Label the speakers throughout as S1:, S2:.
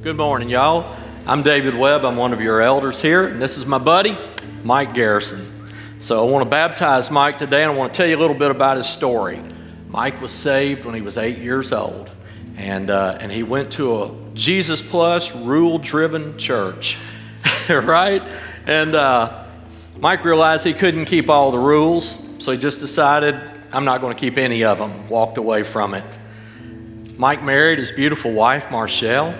S1: Good morning, y'all. I'm David Webb. I'm one of your elders here, and this is my buddy, Mike Garrison. So I want to baptize Mike today, and I want to tell you a little bit about his story. Mike was saved when he was 8 years old, and he went to a Jesus Plus, rule-driven church, right? And Mike realized he couldn't keep all the rules, so he just decided, I'm not going to keep any of them, walked away from it. Mike married his beautiful wife, Marshall,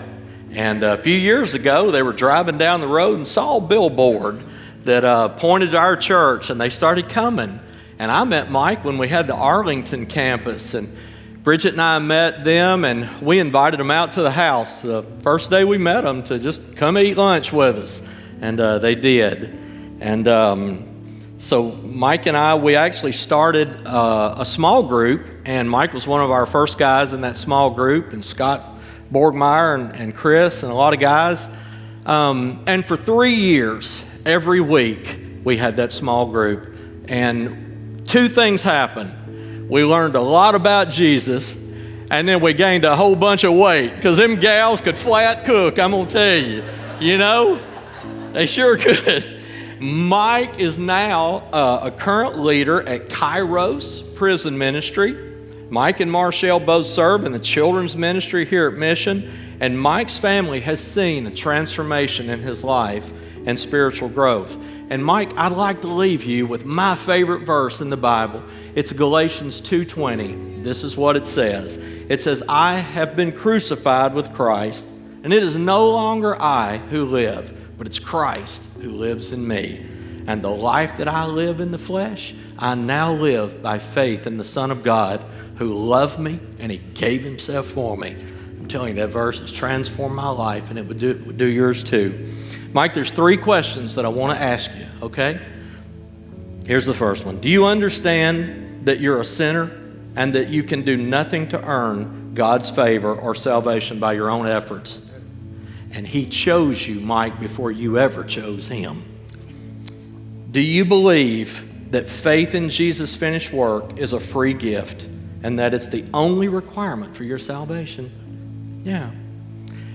S1: and a few years ago, they were driving down the road and saw a billboard that pointed to our church, and they started coming. And I met Mike when we had the Arlington campus, and Bridget and I met them, and we invited them out to the house the first day we met them to just come eat lunch with us, and they did. And so Mike and I, we actually started a small group, and Mike was one of our first guys in that small group, and Scott Borgmeyer and Chris and a lot of guys. And for 3 years, every week, we had that small group. And two things happened. We learned a lot about Jesus, and then we gained a whole bunch of weight, because them gals could flat cook, I'm going to tell you. You know? They sure could. Mike is now a current leader at Kairos Prison Ministry. Mike and Marshall both serve in the children's ministry here at Mission, and Mike's family has seen a transformation in his life and spiritual growth. And Mike, I'd like to leave you with my favorite verse in the Bible. It's Galatians 2:20. This is what it says. It says, I have been crucified with Christ, and it is no longer I who live, but it's Christ who lives in me. And the life that I live in the flesh, I now live by faith in the Son of God, who loved me and he gave himself for me. I'm telling you, that verse has transformed my life, and it would do yours too. Mike, there's 3 questions that I want to ask you, okay? Here's the first one. Do you understand that you're a sinner and that you can do nothing to earn God's favor or salvation by your own efforts? And he chose you, Mike, before you ever chose him. Do you believe that faith in Jesus' finished work is a free gift, and that it's the only requirement for your salvation? Yeah.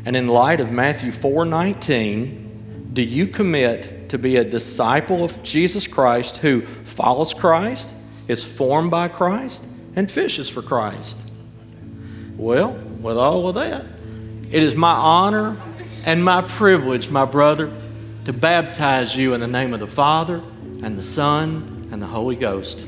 S1: And in light of Matthew 4:19, do you commit to be a disciple of Jesus Christ who follows Christ, is formed by Christ, and fishes for Christ? Well, with all of that, it is my honor and my privilege, my brother, to baptize you in the name of the Father and the Son and the Holy Ghost.